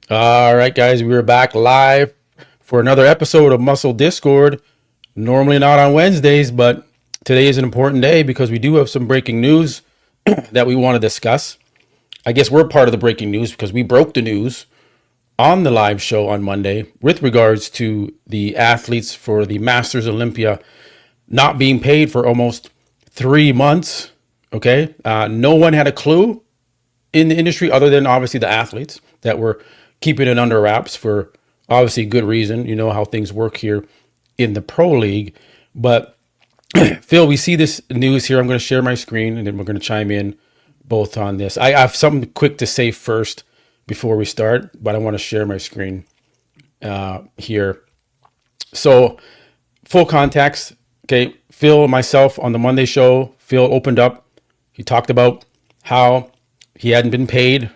All right, guys, we are back live for another episode of Muscle Discord. Normally not on Wednesdays, but today is an important day because we do have some breaking news that we want to discuss. I guess we're part of the breaking news because we broke the news on the live show on Monday with regards to the athletes for the Masters Olympia not being paid for almost 3 months. Okay. No one had a clue in the industry other than obviously the athletes that were keeping it under wraps for obviously good reason. You know how things work here in the pro league. But Phil, we see this news here. I'm going to share my screen and then we're going to chime in both on this. I have something quick to say first before we start, but I want to share my screen here. So full context. Okay. Phil and myself on the Monday show, Phil opened up. He talked about how he hadn't been paid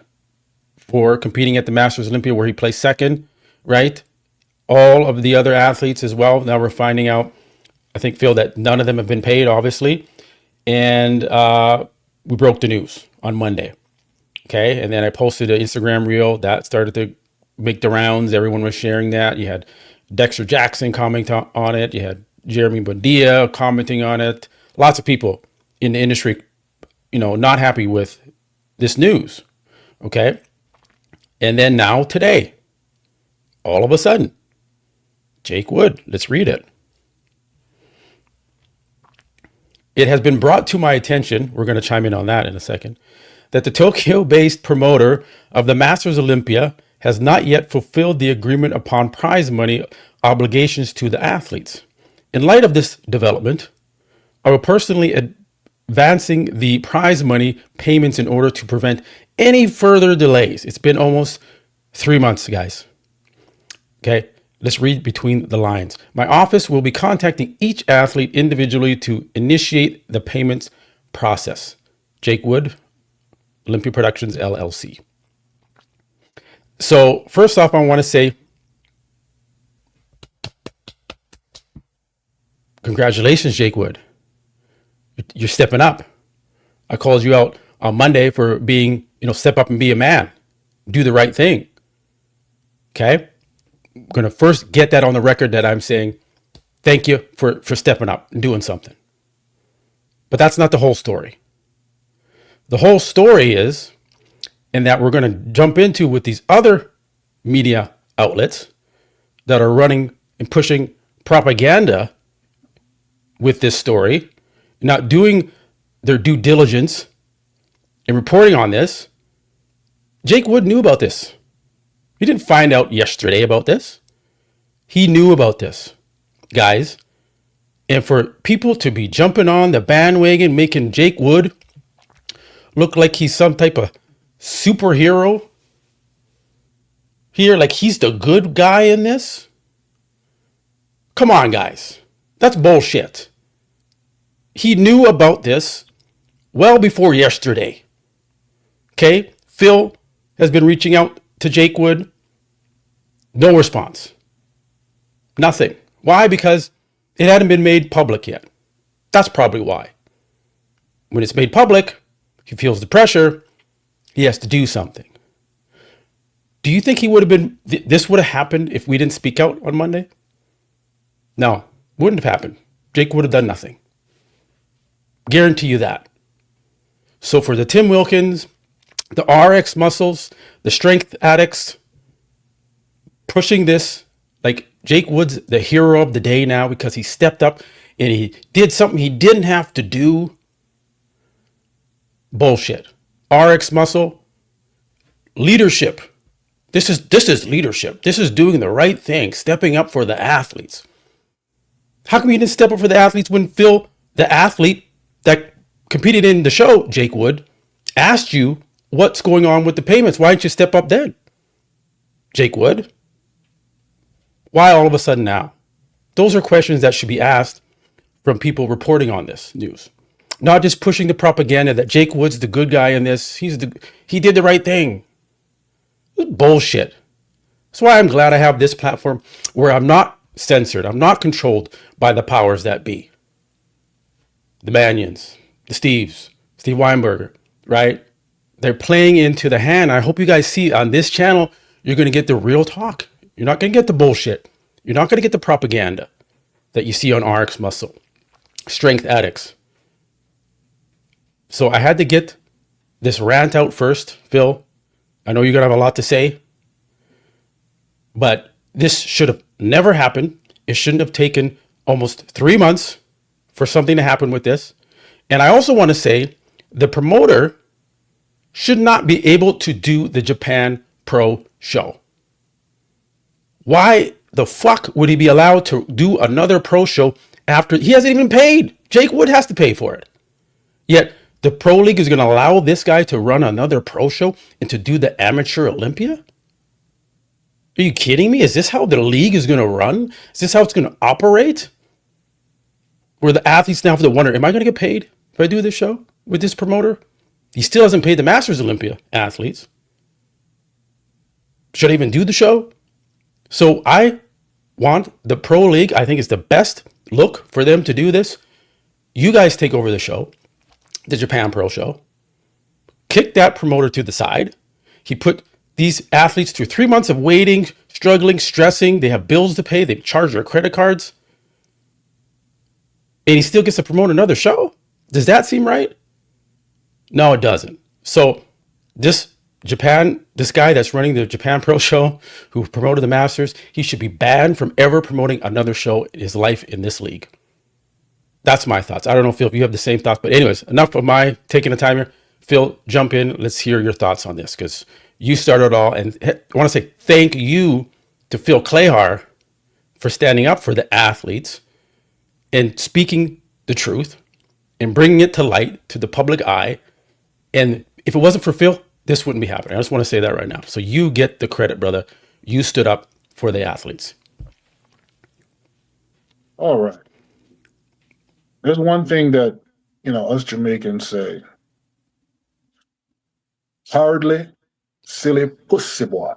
for competing at the Masters Olympia where he placed second, right? All of the other athletes as well. Now we're finding out, I think, Phil, that none of them have been paid, obviously. And we broke the news on Monday. Okay. And then I posted an Instagram reel that started to make the rounds. Everyone was sharing that. You had Dexter Jackson commenting on it. You had Jeremy Bondia commenting on it. Lots of people in the industry, not happy with this news. Okay. And then now today, all of a sudden, Jake Wood, let's read it. It has been brought to my attention, we're going to chime in on that in a second, that the Tokyo-based promoter of the Masters Olympia has not yet fulfilled the agreement upon prize money obligations to the athletes. In light of this development, I will personally advancing the prize money payments in order to prevent any further delays. It's been almost 3 months, guys. Okay, let's read between the lines. My office will be contacting each athlete individually to initiate the payments process. Jake Wood, Olympia Productions, LLC. So first off, I want to say congratulations, Jake Wood. You're stepping up. I called you out on Monday for being, step up and be a man. Do the right thing. Okay? I'm going to first get that on the record that I'm saying thank you for stepping up and doing something. But that's not the whole story. The whole story is, and that we're going to jump into with these other media outlets that are running and pushing propaganda with this story, not doing their due diligence in reporting on this. Jake Wood knew about this. He didn't find out yesterday about this. He knew about this, guys. And for people to be jumping on the bandwagon, making Jake Wood look like he's some type of superhero here, like he's the good guy in this. Come on, guys. That's bullshit. He knew about this well before yesterday. Okay? Phil has been reaching out to Jake Wood. No response. Nothing. Why? Because it hadn't been made public yet. That's probably why. When it's made public, he feels the pressure. He has to do something. Do you think he would have been, this would have happened if we didn't speak out on Monday? No, wouldn't have happened. Jake would have done nothing. Guarantee you that. So for the Tim Wilkins, the RX muscles, the strength addicts, pushing this, like Jake Wood's the hero of the day now because he stepped up and he did something he didn't have to do. Bullshit. RX muscle, leadership. This is leadership. This is doing the right thing, stepping up for the athletes. How come you didn't step up for the athletes when Phil, the athlete that competed in the show, Jake Wood, asked you what's going on with the payments? Why didn't you step up then? Jake Wood? Why all of a sudden now? Those are questions that should be asked from people reporting on this news. Not just pushing the propaganda that Jake Wood's the good guy in this. He did the right thing. It's bullshit. That's why I'm glad I have this platform where I'm not censored. I'm not controlled by the powers that be. The Banyans, the Steve Weinberger, right? They're playing into the hand. I hope you guys see on this channel, You're going to get the real talk. You're not going to get the bullshit. You're not going to get the propaganda that you see on RX Muscle, Strength Addicts. So I had to get this rant out first, Phil. I know you're going to have a lot to say, but this should have never happened. It shouldn't have taken almost 3 months for something to happen with this. And I also want to say the promoter should not be able to do the Japan Pro show. Why the fuck would he be allowed to do another pro show after he hasn't even paid? Jake Wood has to pay for it. Yet the Pro League is going to allow this guy to run another pro show and to do the amateur Olympia? Are you kidding me? Is this how the league is going to run? Is this how it's going to operate? Where the athletes now have to wonder, am I going to get paid if I do this show with this promoter? He still hasn't paid the Masters Olympia athletes. Should I even do the show? So I want the Pro League. I think it's the best look for them to do this. You guys take over the show, the Japan Pro show. Kick that promoter to the side. He put these athletes through 3 months of waiting, struggling, stressing. They have bills to pay. They charge their credit cards. And he still gets to promote another show? Does that seem right? No, it doesn't. So this guy that's running the Japan Pro show, who promoted the Masters, he should be banned from ever promoting another show in his life in this league. That's my thoughts. I don't know, Phil, if you have the same thoughts. But anyways, enough of my taking the time here. Phil, jump in. Let's hear your thoughts on this, because you started it all. And I want to say thank you to Phil Klehar for standing up for the athletes and speaking the truth and bringing it to light to the public eye. And if it wasn't for Phil, this wouldn't be happening. I just want to say that right now. So you get the credit, brother. You stood up for the athletes. All right. There's one thing that, us Jamaicans say. Hardly, silly pussy boy.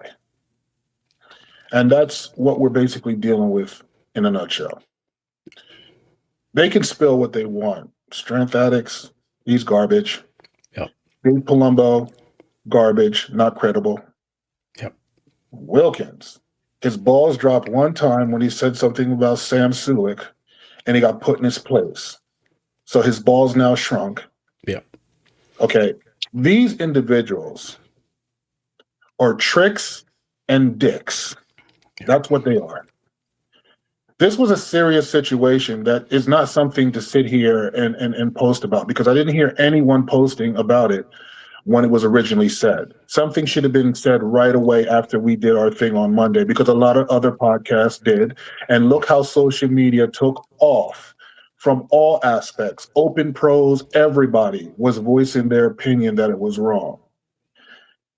And that's what we're basically dealing with in a nutshell. They can spill what they want. Strength Addicts, he's garbage. Yep. Big Palumbo, garbage, not credible. Yep. Wilkins, his balls dropped one time when he said something about Sam Sulik, and he got put in his place. So his balls now shrunk. Yep. Okay. These individuals are tricks and dicks. That's what they are. This was a serious situation that is not something to sit here and post about, because I didn't hear anyone posting about it when it was originally said. Something should have been said right away after we did our thing on Monday, because a lot of other podcasts did. And look how social media took off from all aspects. Open pros, everybody was voicing their opinion that it was wrong.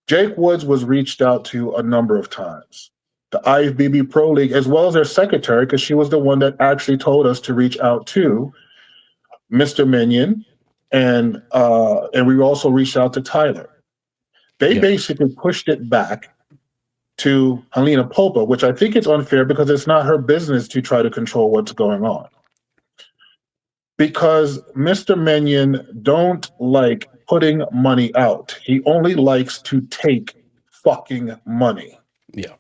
Jake Woods was reached out to a number of times. The IFBB Pro League, as well as their secretary, because she was the one that actually told us to reach out to Mr. Minion, and we also reached out to Tyler. They basically pushed it back to Helena Popa, which I think is unfair, because it's not her business to try to control what's going on. Because Mr. Minion don't like putting money out. He only likes to take fucking money. Yeah.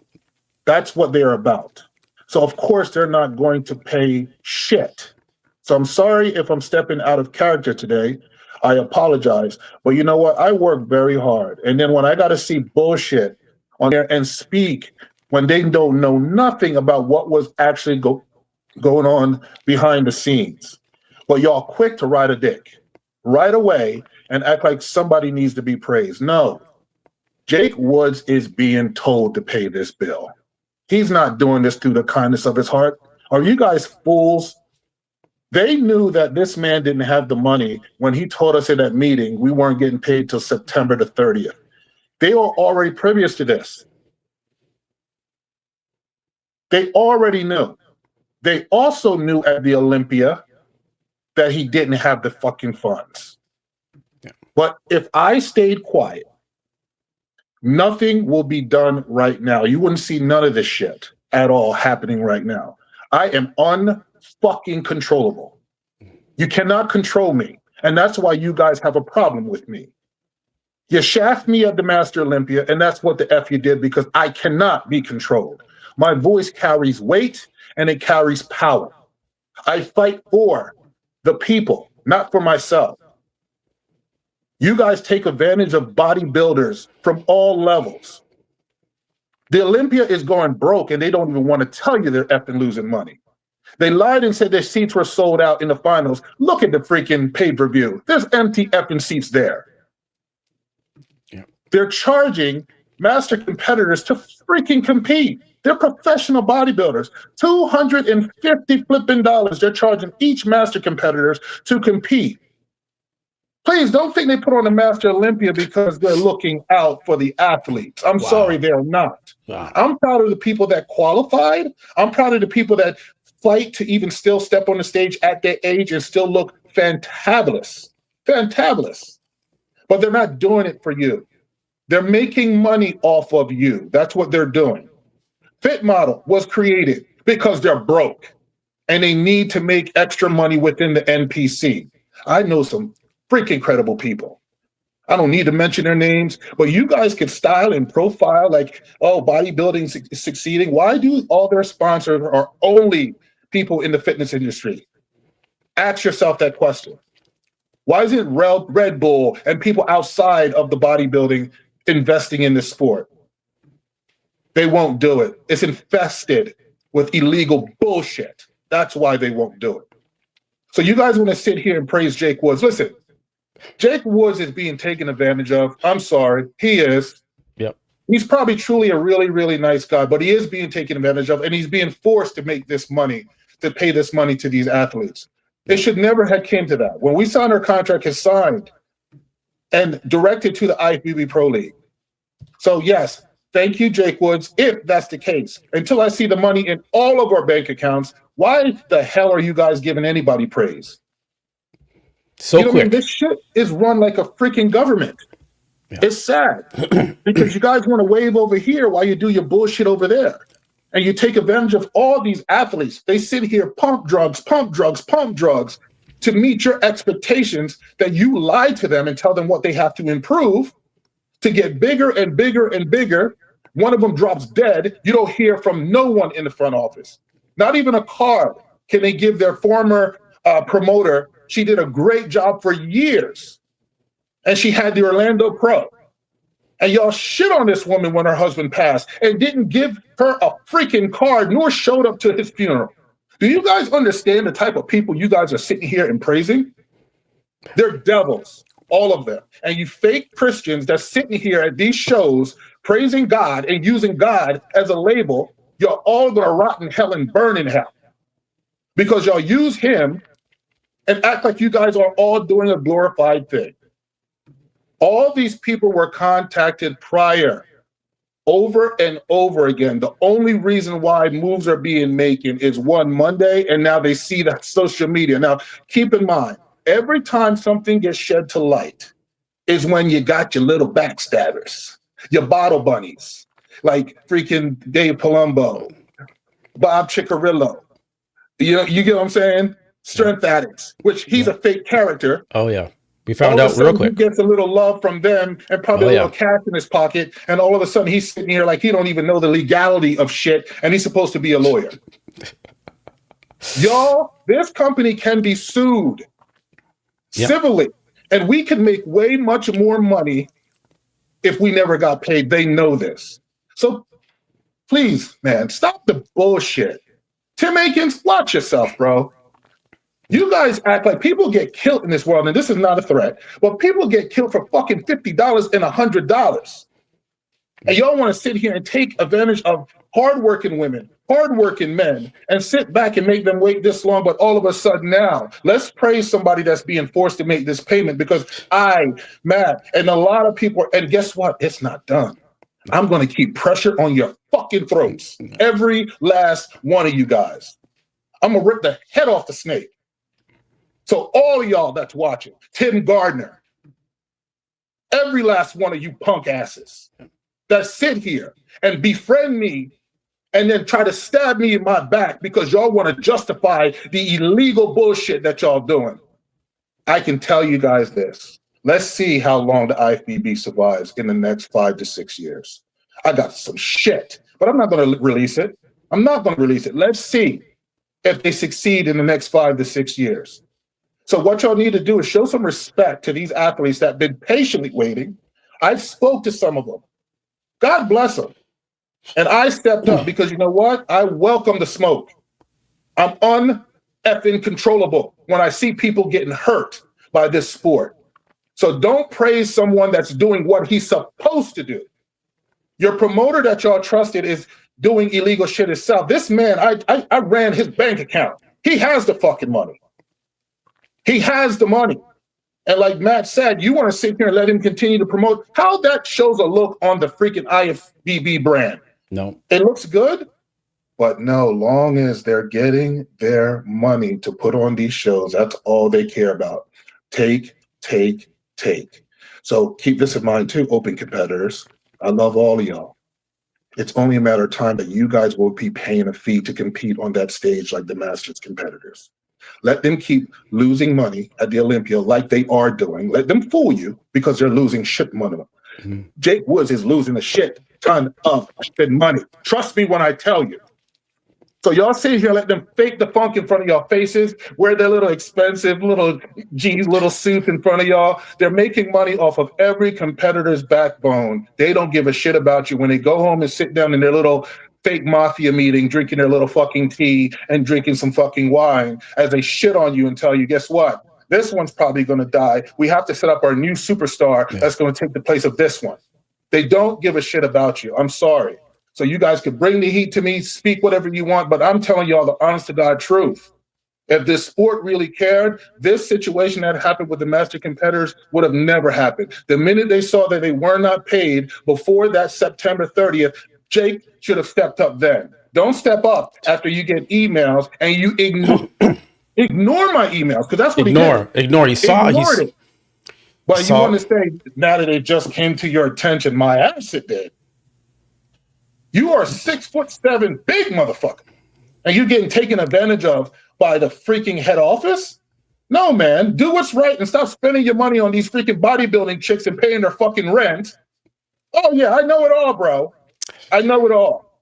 That's what they're about. So, of course, they're not going to pay shit. So I'm sorry if I'm stepping out of character today. I apologize. But you know what? I work very hard. And then when I got to see bullshit on there and speak when they don't know nothing about what was actually going on behind the scenes. But y'all quick to ride a dick right away and act like somebody needs to be praised. No. Jake Woods is being told to pay this bill. He's not doing this through the kindness of his heart. Are you guys fools? They knew that this man didn't have the money when he told us in that meeting we weren't getting paid till September the 30th. They were already previous to this. They already knew. They also knew at the Olympia that he didn't have the fucking funds. Yeah. But if I stayed quiet, nothing will be done right now. You wouldn't see none of this shit at all happening right now. I am unfucking controllable. You cannot control me. And that's why you guys have a problem with me. You shaft me at the Master Olympia, and that's what the F you did, because I cannot be controlled. My voice carries weight and it carries power. I fight for the people, not for myself. You guys take advantage of bodybuilders from all levels. The Olympia is going broke, and they don't even want to tell you they're effing losing money. They lied and said their seats were sold out in the finals. Look at the freaking pay-per-view. There's empty effing seats there. Yeah. They're charging master competitors to freaking compete. They're professional bodybuilders. $250 flipping dollars they're charging each master competitors to compete. Please don't think they put on the Master Olympia because they're looking out for the athletes. I'm sorry, they're not. Wow. I'm proud of the people that qualified. I'm proud of the people that fight to even still step on the stage at their age and still look fantabulous. Fantabulous. But they're not doing it for you. They're making money off of you. That's what they're doing. Fit Model was created because they're broke and they need to make extra money within the NPC. I know some freaking credible people. I don't need to mention their names, but you guys can style and profile like, oh, bodybuilding is succeeding. Why do all their sponsors are only people in the fitness industry? Ask yourself that question. Why isn't Red Bull and people outside of the bodybuilding investing in this sport? They won't do it. It's infested with illegal bullshit. That's why they won't do it. So you guys want to sit here and praise Jake Woods. Listen, Jake Woods is being taken advantage of. I'm sorry. He is. Yep. He's probably truly a really, really nice guy, but he is being taken advantage of, and he's being forced to make this money, to pay this money to these athletes. It should never have came to that. When we signed our contract, it's signed and directed to the IFBB Pro League. So yes, thank you, Jake Woods, if that's the case. Until I see the money in all of our bank accounts, why the hell are you guys giving anybody praise? So quick. I mean? This shit is run like a freaking government. Yeah. It's sad because you guys want to wave over here while you do your bullshit over there. And you take advantage of all these athletes. They sit here, pump drugs to meet your expectations that you lie to them and tell them what they have to improve to get bigger and bigger and bigger. One of them drops dead. You don't hear from no one in the front office. Not even a card can they give their former promoter. She did a great job for years. And she had the Orlando Pro. And y'all shit on this woman when her husband passed and didn't give her a freaking card nor showed up to his funeral. Do you guys understand the type of people you guys are sitting here and praising? They're devils, all of them. And you fake Christians that's sitting here at these shows praising God and using God as a label, you're all going to rot in hell and burn in hell. Because y'all use him and act like you guys are all doing a glorified thing. All these people were contacted prior, over and over again. The only reason why moves are being making is one Monday, and now they see that social media. Now, keep in mind, every time something gets shed to light is when you got your little backstabbers, your bottle bunnies, like freaking Dave Palumbo, Bob Ciccarillo. You get what I'm saying? Strength addicts, which he's a fake character. Oh, yeah. We found out real quick. He gets a little love from them and probably a little cash in his pocket. And all of a sudden he's sitting here like he don't even know the legality of shit. And he's supposed to be a lawyer. Y'all, this company can be sued civilly. And we can make way much more money if we never got paid. They know this. So please, man, stop the bullshit. Tim Akins, watch yourself, bro. You guys act like people get killed in this world, and this is not a threat, but people get killed for fucking $50 and $100. And y'all want to sit here and take advantage of hardworking women, hardworking men, and sit back and make them wait this long, but all of a sudden now, let's praise somebody that's being forced to make this payment because Matt, and a lot of people, and guess what? It's not done. I'm going to keep pressure on your fucking throats. Every last one of you guys. I'm going to rip the head off the snake. So all of y'all that's watching, Tim Gardner, every last one of you punk asses that sit here and befriend me and then try to stab me in my back because y'all want to justify the illegal bullshit that y'all doing. I can tell you guys this. Let's see how long the IFBB survives in the next 5 to 6 years. I got some shit, but I'm not going to release it. I'm not going to release it. Let's see if they succeed in the next 5 to 6 years. So what y'all need to do is show some respect to these athletes that have been patiently waiting. I spoke to some of them. God bless them. And I stepped up because you know what? I welcome the smoke. I'm un-effing controllable when I see people getting hurt by this sport. So don't praise someone that's doing what he's supposed to do. Your promoter that y'all trusted is doing illegal shit himself. This man, I ran his bank account. He has the fucking money. He has the money. And like Matt said, you want to sit here and let him continue to promote. How that shows a look on the freaking IFBB brand. No. It looks good, but no, long as they're getting their money to put on these shows, that's all they care about. Take. So keep this in mind too, open competitors. I love all of y'all. It's only a matter of time that you guys will be paying a fee to compete on that stage like the Masters competitors. Let them keep losing money at the Olympia like they are doing. Let them fool you because they're losing shit money. Mm-hmm. Jake Woods is losing a shit ton of money. Trust me when I tell you. So y'all sit here, let them fake the funk in front of y'all faces, wear their little expensive little suits in front of y'all. They're making money off of every competitor's backbone. They don't give a shit about you when they go home and sit down in their little fake mafia meeting, drinking their little fucking tea and drinking some fucking wine as they shit on you and tell you, guess what? This one's probably going to die. We have to set up our new superstar that's going to take the place of this one. They don't give a shit about you. I'm sorry. So you guys could bring the heat to me, speak whatever you want, but I'm telling y'all the honest to God truth. If this sport really cared, this situation that happened with the master competitors would have never happened. The minute they saw that they were not paid before that September 30th, Jake should have stepped up then. Don't step up after you get emails and you ignore my emails, because that's what he did. Ignore. He saw it. But you want to say, now that it just came to your attention, my ass it did. You are 6'7" big motherfucker, and you're getting taken advantage of by the freaking head office? No, man, do what's right and stop spending your money on these freaking bodybuilding chicks and paying their fucking rent. Oh yeah, I know it all, bro. I know it all.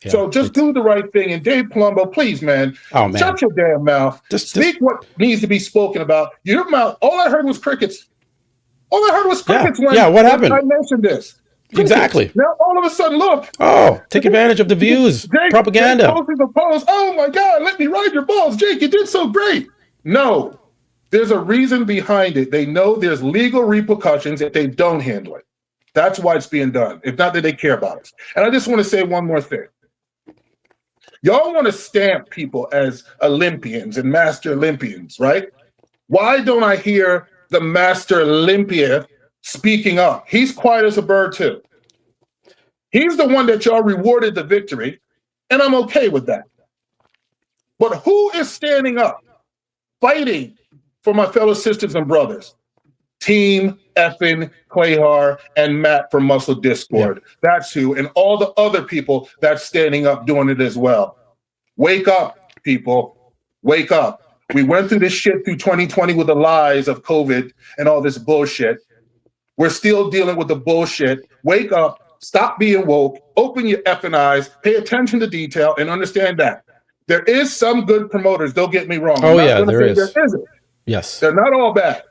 Yeah, so just do the right thing. And Dave Palumbo, please, man, shut your damn mouth. Just speak what needs to be spoken about. Your mouth. All I heard was crickets. All I heard was crickets when what happened? I mentioned this. Exactly. Now all of a sudden, look. Oh, take advantage of the views. Jake, propaganda. Jake posted the post. Oh my God, let me ride your balls, Jake. You did so great. No, there's a reason behind it. They know there's legal repercussions if they don't handle it. That's why it's being done. If not that they care about it. And I just want to say one more thing. Y'all want to stamp people as Olympians and Master Olympians, right? Why don't I hear the Master Olympia speaking up? He's quiet as a bird too. He's the one that y'all rewarded the victory, and I'm okay with that. But who is standing up, fighting for my fellow sisters and brothers? Team effing Quayhar and Matt from Muscle Discord. Yeah. That's who, and all the other people that's standing up doing it as well. Wake up, people. Wake up. We went through this shit through 2020 with the lies of COVID and all this bullshit. We're still dealing with the bullshit. Wake up. Stop being woke. Open your effing eyes. Pay attention to detail and understand that. There is some good promoters. Don't get me wrong. Oh, yeah, there is. There isn't. Yes. They're not all bad.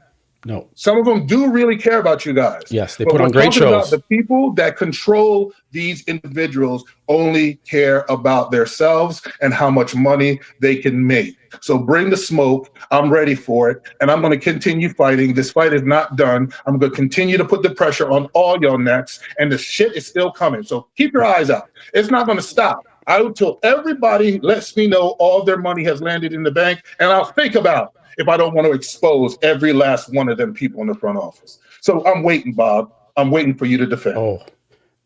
No. Some of them do really care about you guys. Yes, they put on great shows. The people that control these individuals only care about themselves and how much money they can make. So bring the smoke. I'm ready for it. And I'm going to continue fighting. This fight is not done. I'm going to continue to put the pressure on all your necks. And the shit is still coming. So keep your eyes out. It's not going to stop. Until everybody lets me know all their money has landed in the bank. And I'll think about if I don't want to expose every last one of them people in the front office. So I'm waiting, Bob. I'm waiting for you to defend. Oh,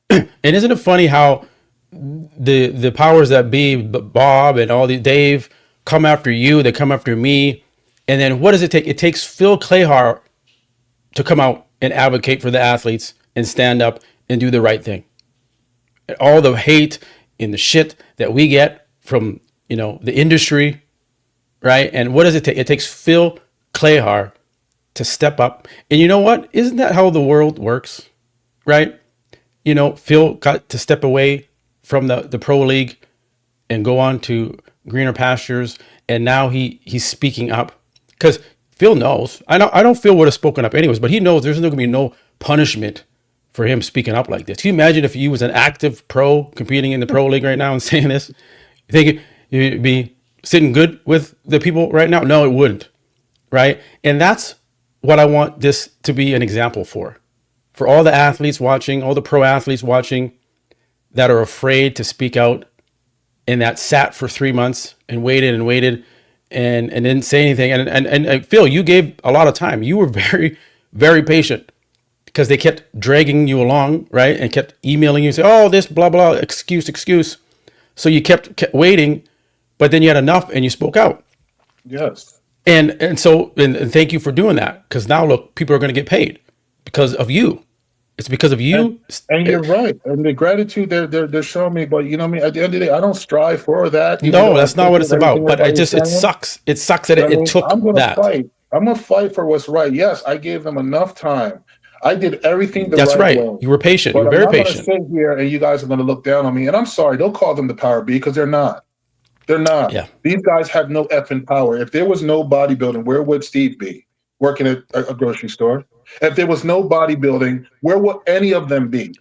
and isn't it funny how the powers that be, Bob and all the Dave, come after you, they come after me, and then what does it take? It takes Phil Quayhar to come out and advocate for the athletes and stand up and do the right thing. And all the hate and the shit that we get from, the industry. Right. And what does it take? It takes Phil Quayhar to step up. And you know what? Isn't that how the world works? Right? You know, Phil got to step away from the pro league and go on to greener pastures, and now he's speaking up because Phil knows. I don't Phil would have spoken up anyways, but he knows there's going to be no punishment for him speaking up like this. Can you imagine if you was an active pro competing in the pro league right now and saying this? You think you'd be sitting good with the people right now? No, it wouldn't. Right? And that's what I want this to be an example for all the athletes watching, all the pro athletes watching that are afraid to speak out and that sat for 3 months and waited and didn't say anything. And Phil, you gave a lot of time. You were very, very patient because they kept dragging you along, right? And kept emailing you and say, oh, this blah, blah, excuse. So you kept waiting, but then you had enough and you spoke out. Yes. And so thank you for doing that. Because now look, people are going to get paid because of you. It's because of you. And you're right. And the gratitude they're showing me, but you know me, at the end of the day, I don't strive for that. No, that's not what it's about. But it sucks. It sucks that it took I'm gonna that. fight. I'm gonna fight for what's right. Yes, I gave them enough time. I did everything That's right. way. You were patient. But You were very patient. I'm not gonna sit here and you guys are gonna look down on me. And I'm sorry, don't call them the power B because they're not. They're not. Yeah. These guys have no effing power. If there was no bodybuilding, where would Steve be? Working at a grocery store? If there was no bodybuilding, where would any of them be?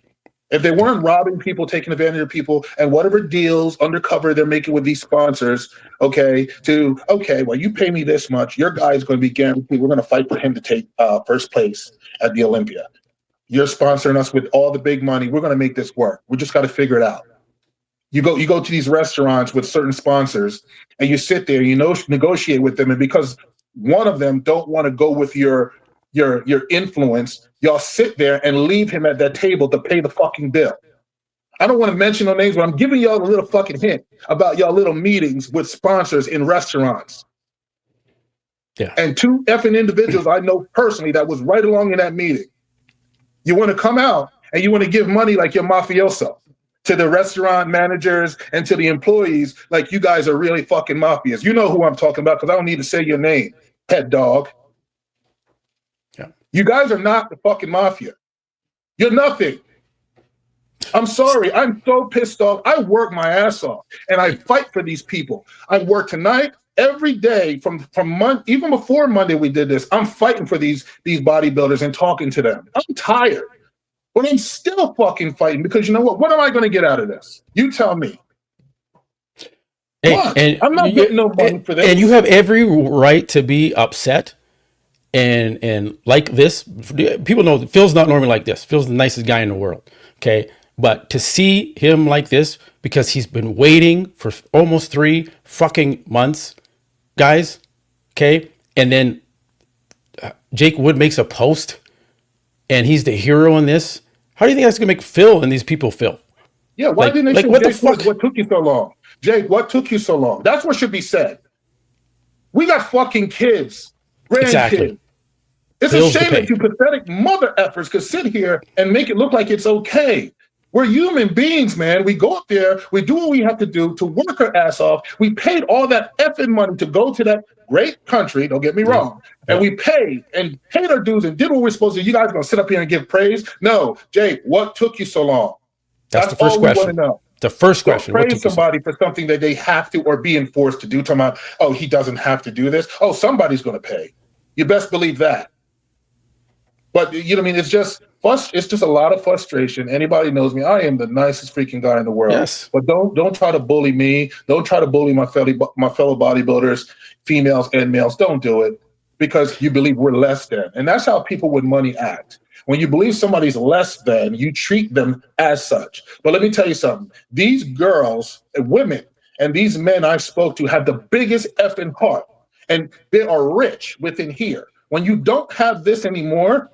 If they weren't robbing people, taking advantage of people, and whatever deals undercover they're making with these sponsors, well, you pay me this much, your guy is going to be guaranteed. We're going to fight for him to take first place at the Olympia. You're sponsoring us with all the big money. We're going to make this work. We just got to figure it out. You go to these restaurants with certain sponsors, and you sit there, negotiate with them, and because one of them don't want to go with your influence, y'all sit there and leave him at that table to pay the fucking bill. I don't want to mention no names, but I'm giving y'all a little fucking hint about y'all little meetings with sponsors in restaurants. Yeah. And 2 effing individuals I know personally that was right along in that meeting. You want to come out and you want to give money like you're mafioso to the restaurant managers and to the employees like you guys are really fucking mafias. You know who I'm talking about because I don't need to say your name, head dog. You guys are not the fucking mafia. You're nothing. I'm sorry. I'm so pissed off. I work my ass off and I fight for these people. I work tonight, every day from month, even before Monday we did this. I'm fighting for these bodybuilders and talking to them. I'm tired, but I'm still fucking fighting because you know what? What am I going to get out of this? You tell me. And I'm not getting no money for this. And you have every right to be upset. And like this, people know Phil's not normally like this. Phil's the nicest guy in the world. Okay. But to see him like this, because he's been waiting for almost 3 fucking months, guys. Okay. And then Jake Wood makes a post and he's the hero in this. How do you think that's going to make Phil and these people feel? Yeah. Why didn't they say, what Jake, the fuck? what took you so long? Jake, what took you so long? That's what should be said. We got fucking kids. Exactly. It's a shame that you pathetic mother effers could sit here and make it look like it's okay. We're human beings, man. We go up there, we do what we have to do to work our ass off. We paid all that effing money to go to that great country, don't get me wrong. Yeah. And we paid our dues and did what we're supposed to. You guys are going to sit up here and give praise? No. Jake, what took you so long? That's the first question. Want to know. The first question. Praise somebody for something that they have to or being forced to do. Talking about, oh, he doesn't have to do this. Oh, somebody's going to pay. You best believe that. But you know what I mean? It's just a lot of frustration. Anybody knows me. I am the nicest freaking guy in the world. Yes. But don't try to bully me. Don't try to bully my fellow bodybuilders, females and males. Don't do it because you believe we're less than. And that's how people with money act. When you believe somebody's less than, you treat them as such. But let me tell you something. These girls and women and these men I spoke to have the biggest effing heart. And they are rich within here. When you don't have this anymore,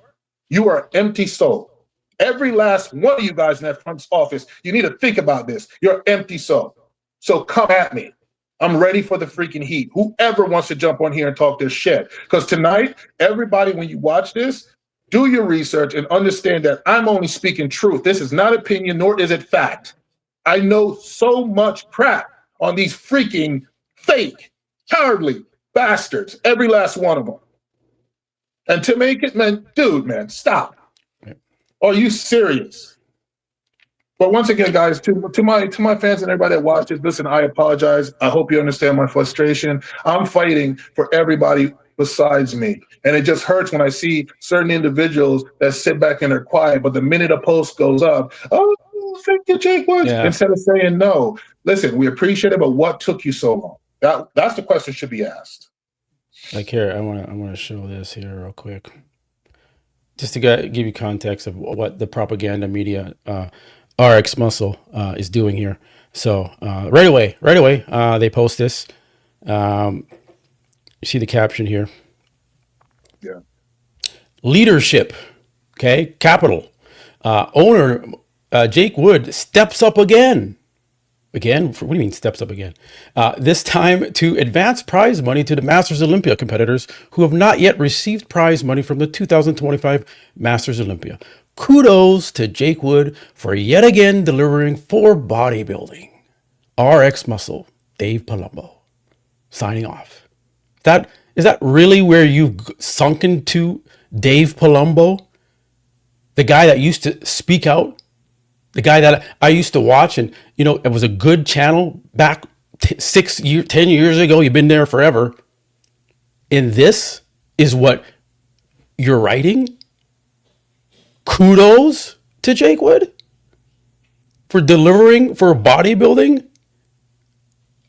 you are an empty soul. Every last one of you guys in that front office, you need to think about this. You're an empty soul. So come at me. I'm ready for the freaking heat. Whoever wants to jump on here and talk this shit. Because tonight, everybody, when you watch this, do your research and understand that I'm only speaking truth. This is not opinion, nor is it fact. I know so much crap on these freaking fake, cowardly bastards. Every last one of them. And to make it, man, dude, man, stop. Are you serious? But once again, guys, to my fans and everybody that watches, listen, I apologize. I hope you understand my frustration. I'm fighting for everybody besides me. And it just hurts when I see certain individuals that sit back and they're quiet, but the minute a post goes up, oh, thank you, Jake Woods, instead of saying no. Listen, we appreciate it, but what took you so long? That's the question should be asked. Like here, I want to show this here real quick, just to give you context of what the propaganda media, RX Muscle, is doing here. So right away, they post this. You see the caption here. Yeah. Leadership, okay, capital. Owner Jake Wood steps up again. Again? What do you mean steps up again? This time to advance prize money to the Masters Olympia competitors who have not yet received prize money from the 2025 Masters Olympia. Kudos to Jake Wood for yet again delivering for bodybuilding. RX Muscle, Dave Palumbo, signing off. Is that really where you've sunk into, Dave Palumbo? The guy that used to speak out? The guy that I used to watch, and it was a good channel back 10 years ago. You've been there forever. And this is what you're writing? Kudos to Jake Wood for delivering for bodybuilding?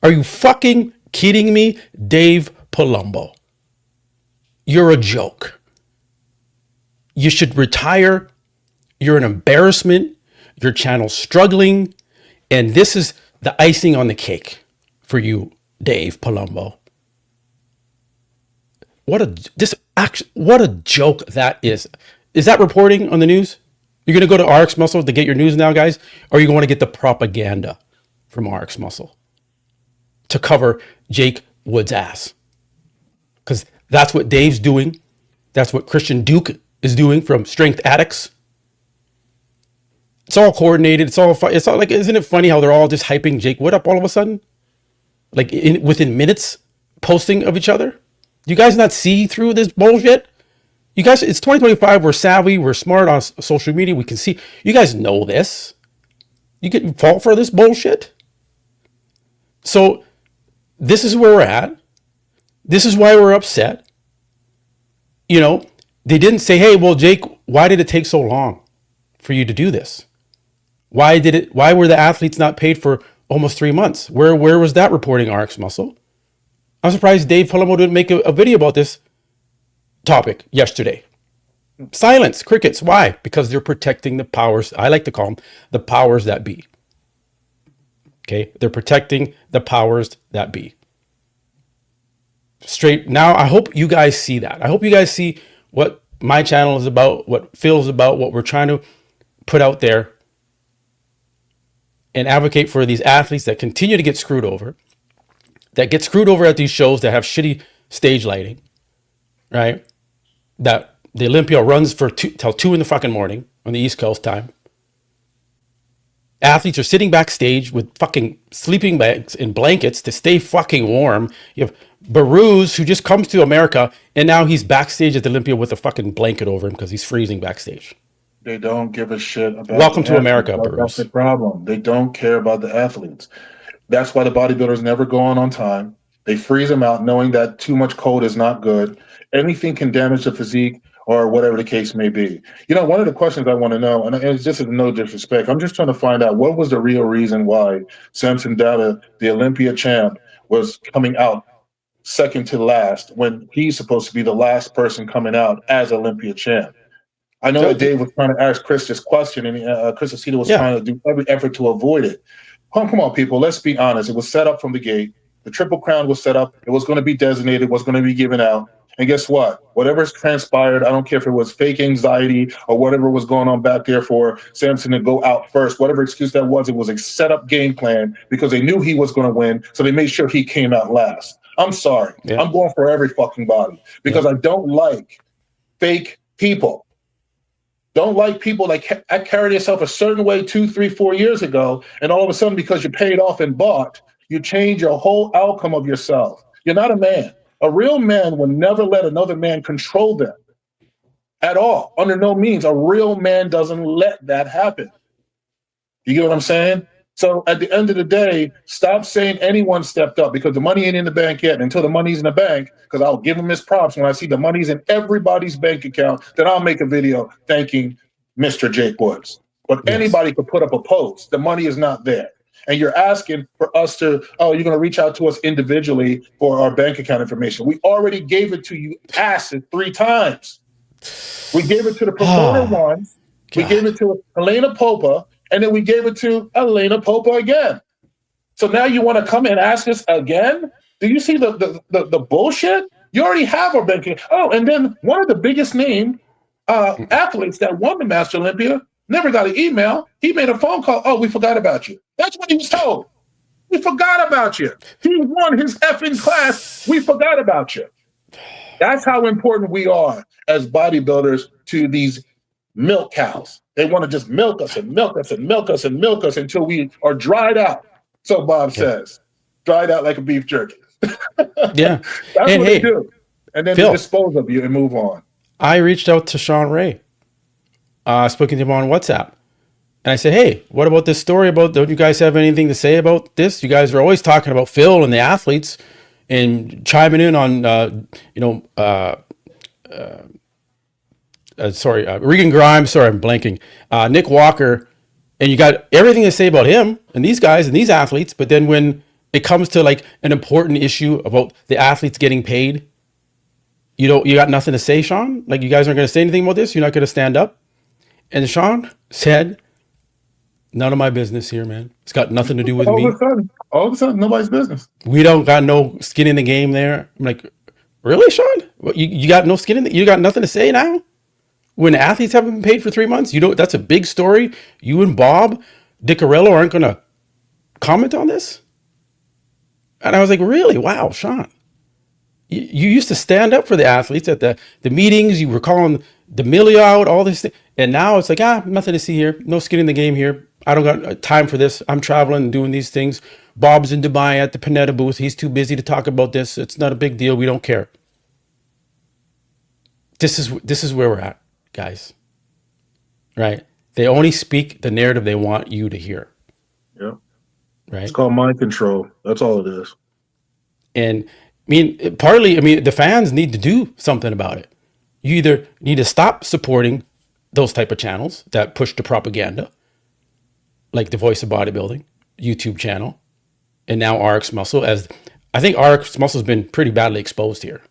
Are you fucking kidding me, Dave Palumbo? You're a joke. You should retire. You're an embarrassment. Your channel's struggling, and this is the icing on the cake for you, Dave Palumbo. What a joke that is. Is that reporting on the news? You're going to go to RX Muscle to get your news now, guys? Or are you going to get the propaganda from RX Muscle to cover Jake Wood's ass? Because that's what Dave's doing. That's what Christian Duke is doing from Strength Addicts. It's all coordinated. It's all like, isn't it funny how they're all just hyping Jake Wood up all of a sudden? Like within minutes posting of each other? Do you guys not see through this bullshit? You guys, it's 2025. We're savvy. We're smart on social media. We can see. You guys know this. You get fall for this bullshit. So this is where we're at. This is why we're upset. They didn't say, hey, well, Jake, why did it take so long for you to do this? Why were the athletes not paid for almost 3 months? Where was that reporting, RX Muscle? I'm surprised Dave Palumbo didn't make a video about this topic yesterday. Silence, crickets. Why? Because they're protecting the powers. I like to call them the powers that be. Okay? They're protecting the powers that be. Straight now, I hope you guys see that. I hope you guys see what my channel is about, what Phil's about, what we're trying to put out there and advocate for these athletes that continue to get screwed over, that get screwed over at these shows that have shitty stage lighting, right? That the Olympia runs till 2 in the fucking morning on the East Coast time. Athletes are sitting backstage with fucking sleeping bags and blankets to stay fucking warm. You have Baruz, who just comes to America, and now he's backstage at the Olympia with a fucking blanket over him because he's freezing backstage. They don't give a shit about Welcome to America, Baruz. That's the problem. They don't care about the athletes. That's why the bodybuilders never go on time. They freeze them out knowing that too much cold is not good. Anything can damage the physique or whatever the case may be. One of the questions I want to know, and it's just no disrespect, I'm just trying to find out what was the real reason why Samson Data, the Olympia champ, was coming out second to last when he's supposed to be the last person coming out as Olympia champ. I know that Dave was trying to ask Chris this question, and Chris Aceto was trying to do every effort to avoid it. Come on, people. Let's be honest. It was set up from the gate. The Triple Crown was set up. It was going to be designated, was going to be given out. And guess what? Whatever's transpired, I don't care if it was fake anxiety or whatever was going on back there for Samson to go out first, whatever excuse that was, it was a set-up game plan because they knew he was going to win, so they made sure he came out last. I'm sorry. Yeah. I'm going for every fucking body because I don't like fake people. Don't like people that carried yourself a certain way 2, 3, 4 years ago, and all of a sudden, because you paid off and bought, you change your whole outcome of yourself. You're not a man. A real man will never let another man control them. at all. Under no means. A real man doesn't let that happen. You get what I'm saying? So at the end of the day, stop saying anyone stepped up because the money ain't in the bank yet. Until the money's in the bank, because I'll give him his props when I see the money's in everybody's bank account, then I'll make a video thanking Mr. Jake Woods. But Yes. anybody could put up a post. The money is not there. And you're asking for us to, oh, you're going to reach out to us individually for our bank account information. We already gave it to you asses 3 times. We gave it to the promoter once. We gave it to Elena Popa. And then we gave it to Elena Popa again. So now you want to come and ask us again? Do you see the bullshit? You already have our banking. Oh, and then one of the biggest name athletes that won the Master Olympia never got an email. He made a phone call. Oh, we forgot about you. That's what he was told. We forgot about you. He won his effing class. We forgot about you. That's how important we are as bodybuilders to these milk cows. They want to just milk us and milk us and milk us and milk us until we are dried out. So Bob says, dried out like a beef jerky. Yeah. That's what they do. And then Phil, they dispose of you and move on. I reached out to Sean Ray. Spoken to him on WhatsApp. And I said, hey, what about this story about, don't you guys have anything to say about this? You guys are always talking about Phil and the athletes and chiming in on, Regan Grimes. Sorry, I'm blanking. Nick Walker. And you got everything to say about him and these guys and these athletes. But then when it comes to like an important issue about the athletes getting paid, you got nothing to say, Sean? Like, you guys aren't going to say anything about this? You're not going to stand up? And Sean said, none of my business here, man. It's got nothing to do with me. All of a sudden, nobody's business. We don't got no skin in the game there. I'm like, really, Sean? What, you got no skin in the, you got nothing to say now? When athletes haven't been paid for 3 months, that's a big story. You and Bob Diccarello aren't going to comment on this? And I was like, really? Wow, Sean. You used to stand up for the athletes at the meetings. You were calling D'Amelio out, all this thing. And now it's like, nothing to see here. No skin in the game here. I don't got time for this. I'm traveling and doing these things. Bob's in Dubai at the Panetta booth. He's too busy to talk about this. It's not a big deal. We don't care. This is where we're at, guys. Right? They only speak the narrative they want you to hear. Yeah. Right? It's called mind control. That's all it is. And the fans need to do something about it. You either need to stop supporting those type of channels that push the propaganda, like the Voice of Bodybuilding YouTube channel, and now RX Muscle. As I think RX Muscle has been pretty badly exposed here.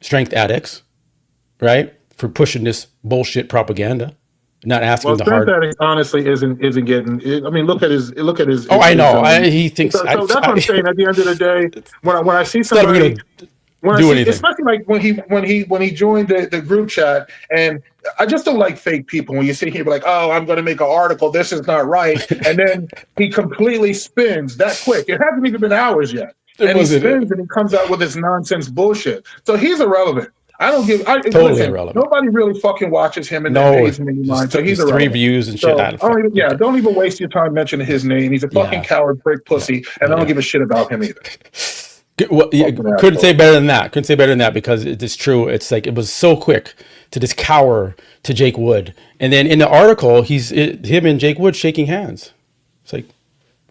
Strength addicts, right, for pushing this bullshit propaganda, not asking the hard. Strength addict honestly isn't getting. I mean, look at his. Oh, I know. He thinks. So that's what I'm saying. At the end of the day, when I see somebody. Especially like when he joined the group chat, and I just don't like fake people. When you sit here, like, oh, I'm going to make an article. This is not right, and then he completely spins that quick. It hasn't even been hours yet, and he spins and he comes out with this nonsense bullshit. So he's irrelevant. Totally irrelevant. Nobody really fucking watches him and pays him any mind. So he's irrelevant. 3 views and shit. Don't even waste your time mentioning his name. He's a fucking coward, prick, pussy, and I don't give a shit about him either. Well, couldn't say better than that because it's true. It's like it was so quick to just cower to Jake Wood, and then in the article, him and Jake Wood shaking hands. It's like,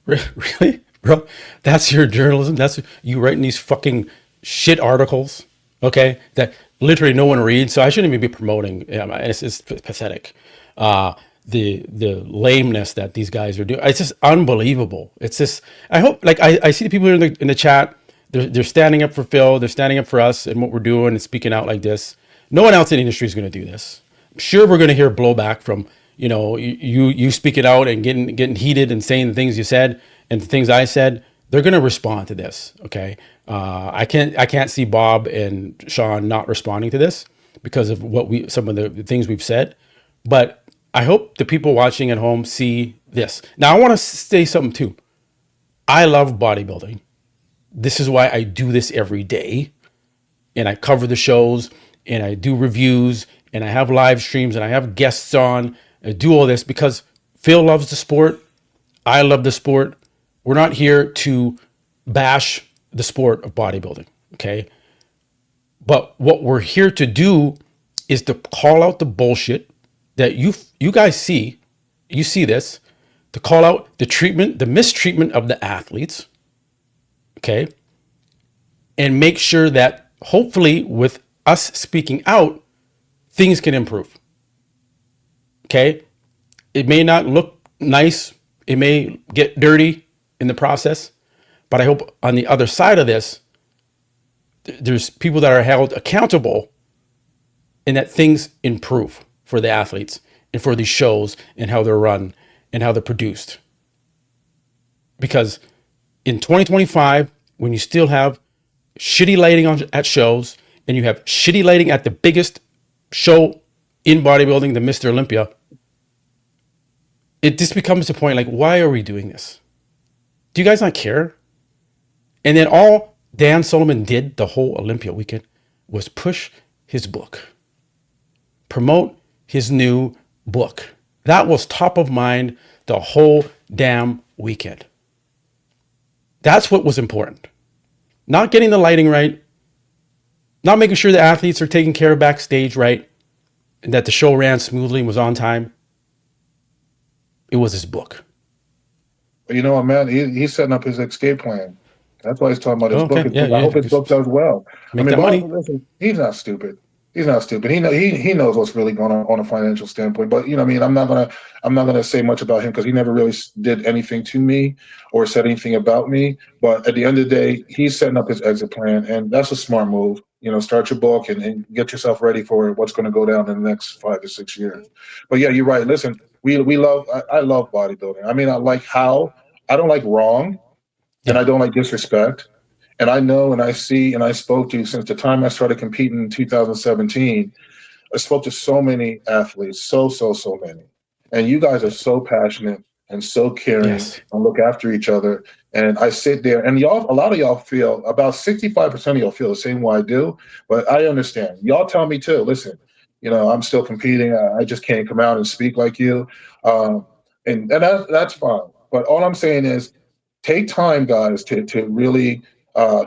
really, bro? That's your journalism? That's you writing these fucking shit articles, okay? That literally no one reads. So I shouldn't even be promoting. It's pathetic. The lameness that these guys are doing. It's just unbelievable. It's just. I hope I see the people in the chat. They're standing up for Phil. They're standing up for us and what we're doing and speaking out like this. No one else in the industry is going to do this. I'm sure we're going to hear blowback from, you speaking out and getting heated and saying the things you said and the things I said. They're going to respond to this. Okay. I can't see Bob and Sean not responding to this because of some of the things we've said, but I hope the people watching at home see this. Now I want to say something too. I love bodybuilding. This is why I do this every day, and I cover the shows, and I do reviews, and I have live streams, and I have guests on. I do all this because Phil loves the sport. I love the sport. We're not here to bash the sport of bodybuilding, okay? But what we're here to do is to call out the bullshit that you guys see. You see this, to call out the treatment, the mistreatment of the athletes, okay? And make sure that hopefully with us speaking out, things can improve. Okay? It may not look nice, it may get dirty in the process, but I hope on the other side of this, there's people that are held accountable and that things improve for the athletes and for these shows and how they're run and how they're produced. Because in 2025, when you still have shitty lighting at shows and you have shitty lighting at the biggest show in bodybuilding, the Mr. Olympia, it just becomes a point like, why are we doing this? Do you guys not care? And then all Dan Sullivan did the whole Olympia weekend was push his book, promote his new book. That was top of mind the whole damn weekend. That's what was important. Not getting the lighting right, not making sure the athletes are taken care of backstage right, and that the show ran smoothly and was on time. It was his book. You know what, man? He's setting up his escape plan. That's why he's talking about his book. Okay. Yeah, I hope his book does well. Make that money. Listen, he's not stupid. He's not stupid. He knows what's really going on a financial standpoint. But you know, what I mean, I'm not gonna say much about him because he never really did anything to me or said anything about me. But at the end of the day, he's setting up his exit plan, and that's a smart move. You know, start your book and get yourself ready for what's going to go down in the next 5 to 6 years. But yeah, you're right. Listen, I love bodybuilding. I mean, I don't like wrong, and I don't like disrespect. And I know and I see and I spoke to since the time I started competing in 2017. I spoke to so many athletes, so many. And you guys are so passionate and so caring and look after each other. And I sit there and a lot of y'all feel, about 65% of y'all feel the same way I do. But I understand. Y'all tell me too, listen, you know, I'm still competing. I just can't come out and speak like you. And that's fine. But all I'm saying is take time, guys, to really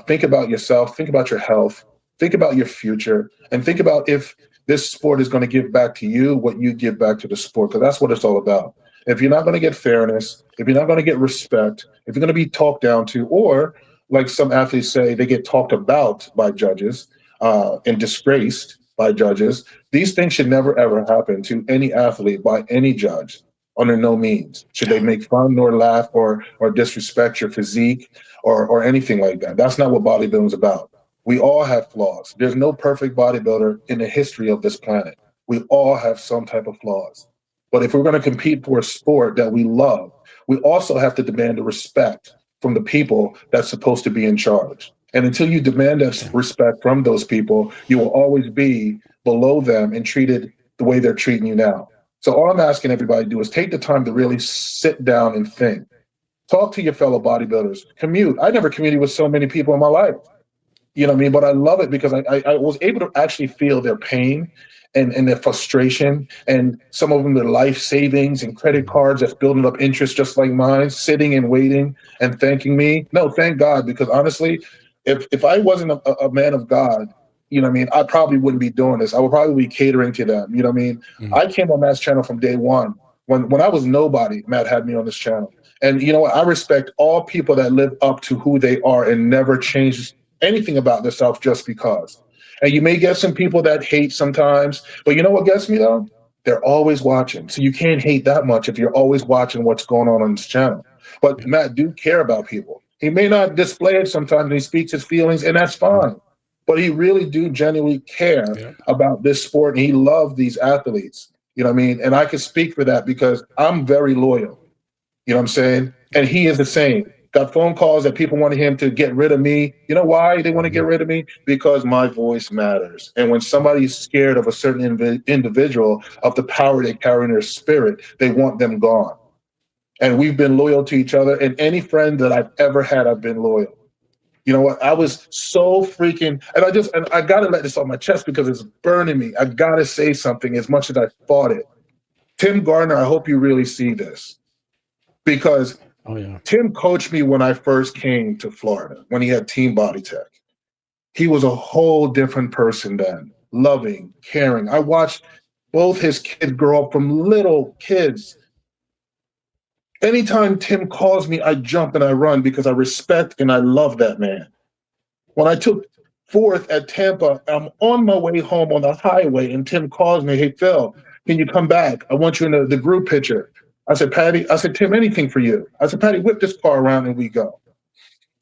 think about yourself, think about your health, think about your future, and think about if this sport is going to give back to you what you give back to the sport, because that's what it's all about. If you're not going to get fairness, if you're not going to get respect, if you're going to be talked down to, or like some athletes say, they get talked about by judges and disgraced by judges, these things should never, ever happen to any athlete by any judge. Under no means should they make fun nor laugh or disrespect your physique or anything like that. That's not what bodybuilding is about. We all have flaws. There's no perfect bodybuilder in the history of this planet. We all have some type of flaws. But if we're going to compete for a sport that we love, we also have to demand the respect from the people that's supposed to be in charge. And until you demand that respect from those people, you will always be below them and treated the way they're treating you now. So all I'm asking everybody to do is take the time to really sit down and think. Talk to your fellow bodybuilders. Commute. I never commuted with so many people in my life. You know what I mean? But I love it because I was able to actually feel their pain and their frustration, and some of them their life savings and credit cards that's building up interest just like mine, sitting and waiting and thanking me. No, thank God, because honestly, if I wasn't a man of God, you know what I mean, I probably wouldn't be doing this. I would probably be catering to them. You know what I mean? Mm-hmm. I came on Matt's channel from day one. When I was nobody, Matt had me on this channel. And you know what? I respect all people that live up to who they are and never change anything about themselves just because. And you may get some people that hate sometimes, but you know what gets me though? They're always watching. So you can't hate that much if you're always watching what's going on this channel. But Matt do care about people. He may not display it sometimes, and he speaks his feelings, and that's fine. But he really do genuinely care about this sport, and he loves these athletes. You know what I mean? And I can speak for that because I'm very loyal. You know what I'm saying? And he is the same. Got phone calls that people wanted him to get rid of me. You know why they want to get rid of me? Because my voice matters. And when somebody's scared of a certain individual, of the power they carry in their spirit, they want them gone. And we've been loyal to each other. And any friend that I've ever had, I've been loyal. You know what? I was so freaking, and I got to let this off my chest because it's burning me. I got to say something as much as I fought it. Tim Gardner, I hope you really see this, because Tim coached me when I first came to Florida, when he had Team Body Tech. He was a whole different person then. loving, caring. I watched both his kids grow up from little kids. Anytime Tim calls me, I jump and I run because I respect and I love that man. When I took fourth at Tampa, I'm on my way home on the highway, and Tim calls me, "Hey, Phil, can you come back? I want you in the group picture." I said, "Patty," I said, "Tim, anything for you." I said, "Patty, whip this car around and we go."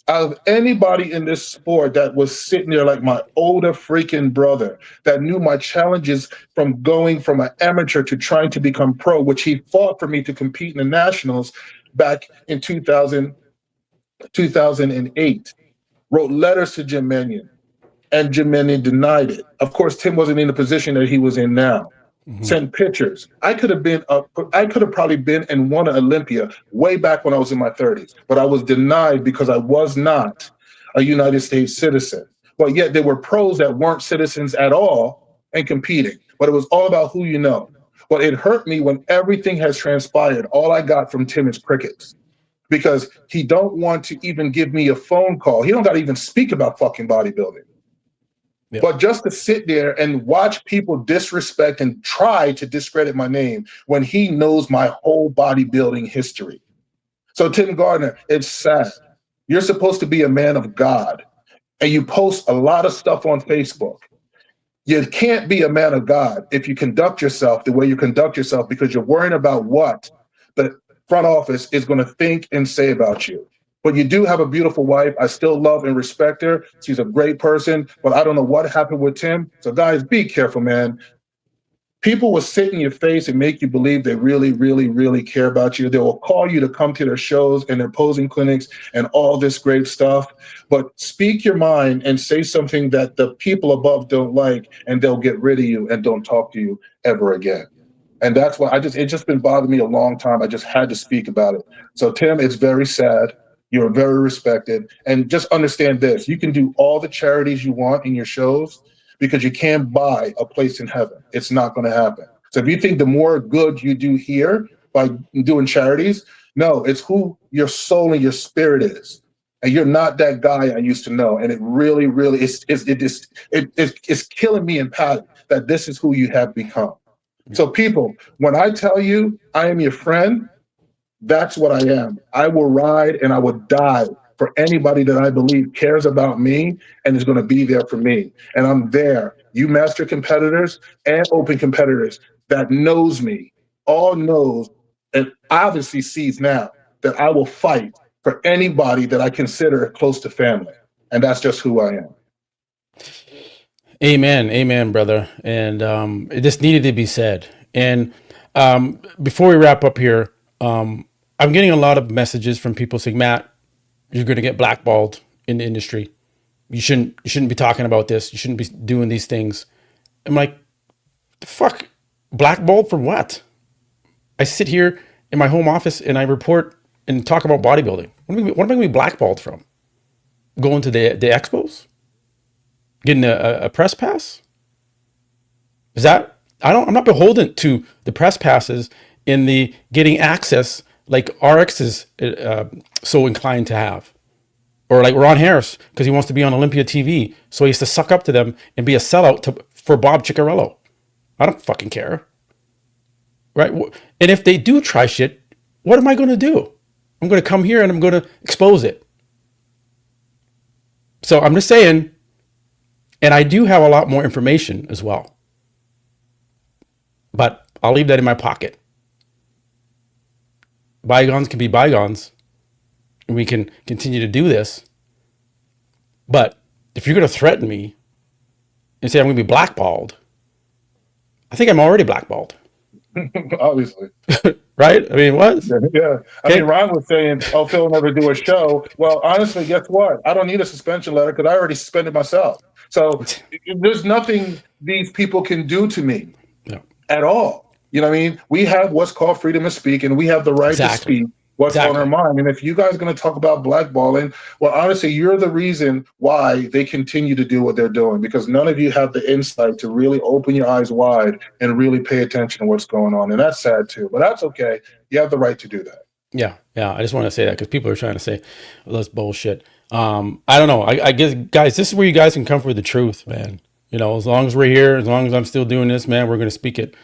Out of anybody in this sport that was sitting there like my older freaking brother that knew my challenges from going from an amateur to trying to become pro, which he fought for me to compete in the nationals back in 2008, wrote letters to Jim Mannion, and Jim Mannion denied it. Of course, Tim wasn't in the position that he was in now. Send pictures. I could have probably been and won an Olympia way back when I was in my 30s, but I was denied because I was not a United States citizen. But yet there were pros that weren't citizens at all and competing. But it was all about who you know. But it hurt me when everything has transpired. All I got from Tim is crickets because he don't want to even give me a phone call. He don't got to even speak about fucking bodybuilding. Yeah. But just to sit there and watch people disrespect and try to discredit my name when he knows my whole bodybuilding history. So Tim Gardner, it's sad. You're supposed to be a man of God, and you post a lot of stuff on Facebook. You can't be a man of God if you conduct yourself the way you conduct yourself because you're worrying about what the front office is going to think and say about you. But you do have a beautiful wife. I still love and respect her. She's a great person, but I don't know what happened with Tim. So guys, be careful, man. People will sit in your face and make you believe they really, really, really care about you. They will call you to come to their shows and their posing clinics and all this great stuff. But speak your mind and say something that the people above don't like, and they'll get rid of you and don't talk to you ever again. And that's why it's just been bothering me a long time. I just had to speak about it. So Tim, it's very sad. You're very respected. And just understand this. You can do all the charities you want in your shows because you can't buy a place in heaven. It's not going to happen. So if you think the more good you do here by doing charities, no, it's who your soul and your spirit is. And you're not that guy I used to know. And it really, really it's killing me and Pat that this is who you have become. So people, when I tell you I am your friend, that's what I am. I will ride and I will die for anybody that I believe cares about me and is going to be there for me. And I'm there. You master competitors and open competitors that knows me, all knows and obviously sees now that I will fight for anybody that I consider close to family. And that's just who I am. Amen. Amen, brother. And it just needed to be said. And before we wrap up here, I'm getting a lot of messages from people saying, "Matt, you're going to get blackballed in the industry. You shouldn't be talking about this. You shouldn't be doing these things." I'm like, the fuck? Blackballed for what? I sit here in my home office and I report and talk about bodybuilding. What am I going to be blackballed from? Going to the expos? Getting a press pass? Is that... I'm not beholden to the press passes in the getting access like RX is so inclined to have. Or like Ron Harris, because he wants to be on Olympia TV. So he has to suck up to them and be a sellout for Bob Ciccarello. I don't fucking care. Right? And if they do try shit, what am I going to do? I'm going to come here and I'm going to expose it. So I'm just saying, and I do have a lot more information as well. But I'll leave that in my pocket. Bygones can be bygones. And we can continue to do this. But if you're going to threaten me and say I'm going to be blackballed, I think I'm already blackballed. Obviously. Right? I mean, what? Yeah. I mean, Ron was saying, "Oh, Phil will never do a show." Well, honestly, guess what? I don't need a suspension letter because I already suspended myself. So there's nothing these people can do to me at all. You know what I mean? We have what's called freedom of speak, and we have the right to speak what's on our mind. And if you guys are going to talk about blackballing, well, honestly, you're the reason why they continue to do what they're doing, because none of you have the insight to really open your eyes wide and really pay attention to what's going on. And that's sad too, but that's okay. You have the right to do that. Yeah. I just want to say that because people are trying to say, well, that's bullshit. I don't know. I guess, guys, this is where you guys can come for the truth, man. You know, as long as we're here, as long as I'm still doing this, man, we're going to speak it.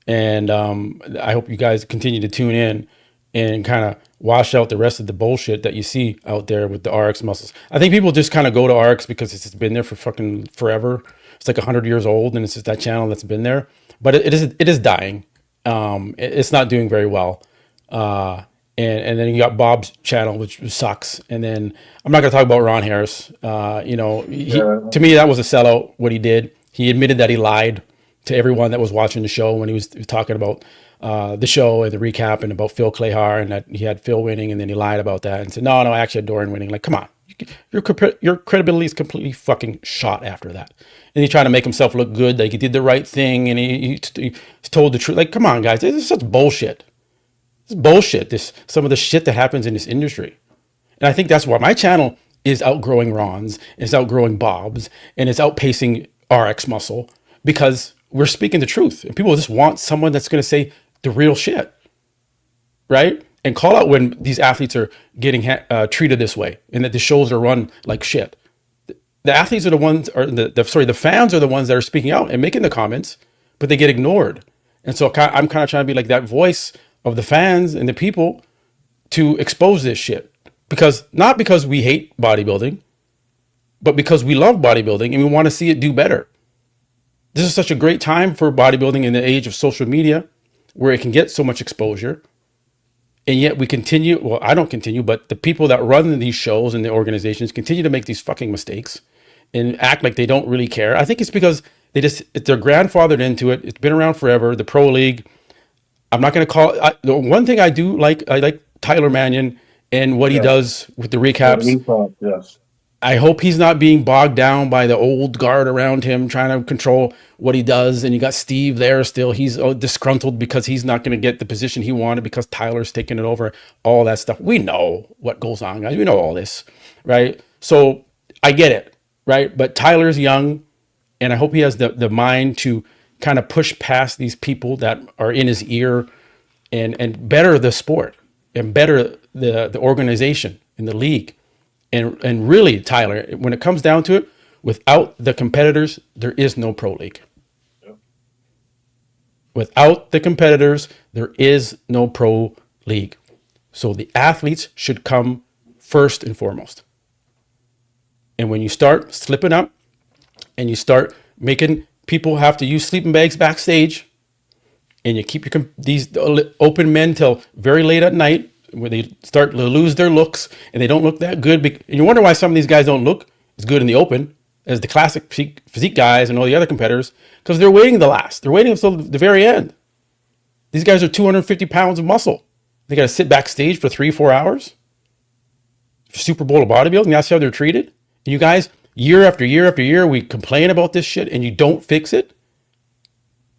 And I hope you guys continue to tune in and kind of wash out the rest of the bullshit that you see out there with the RX muscles. I think people just kind of go to RX because it's just been there for fucking forever. It's like 100 years old, and it's just that channel that's been there. But it is dying. It's not doing very well. And then you got Bob's channel, which sucks. And then I'm not gonna talk about Ron Harris. To me, that was a sellout. What he did, he admitted that he lied to everyone that was watching the show when he was talking about the show and the recap and about Phil Clayhar and that he had Phil winning, and then he lied about that and said, no, I actually had Dorian winning. Like, come on, your credibility is completely fucking shot after that. And he tried to make himself look good, like he did the right thing, and he told the truth. Like, come on, guys, this is such bullshit. This is bullshit. Some of the shit that happens in this industry. And I think that's why my channel is outgrowing Ron's, it's outgrowing Bob's, and it's outpacing RX Muscle, because we're speaking the truth. And people just want someone that's going to say the real shit, right? And call out when these athletes are getting treated this way and that the shows are run like shit. The athletes are the ones, or the fans are the ones that are speaking out and making the comments, but they get ignored. And so I'm kind of trying to be like that voice of the fans and the people to expose this shit. Not because we hate bodybuilding, but because we love bodybuilding and we want to see it do better. This is such a great time for bodybuilding in the age of social media, where it can get so much exposure. And yet we continue, well, I don't continue, but the people that run these shows and the organizations continue to make these fucking mistakes and act like they don't really care. I think it's because they're grandfathered into it. It's been around forever. The Pro League. I'm not going to call it. The one thing I do like, I like Tyler Mannion and what he does with the recaps. Yes. I hope he's not being bogged down by the old guard around him trying to control what he does. And you got Steve there still. He's disgruntled because he's not going to get the position he wanted because Tyler's taking it over. All that stuff. We know what goes on, guys. We know all this, right? So I get it, right? But Tyler's young, and I hope he has the mind to kind of push past these people that are in his ear and better the sport and better the organization in the league. And really, Tyler, when it comes down to it, without the competitors, there is no pro league. Yep. Without the competitors, there is no pro league. So the athletes should come first and foremost. And when you start slipping up and you start making people have to use sleeping bags backstage, and you keep these open men till very late at night, where they start to lose their looks and they don't look that good. And you wonder why some of these guys don't look as good in the open as the classic physique guys and all the other competitors, because they're waiting the last. They're waiting until the very end. These guys are 250 pounds of muscle. They got to sit backstage for 3-4 hours. Super Bowl of bodybuilding, that's how they're treated. And you guys, year after year after year, we complain about this shit and you don't fix it.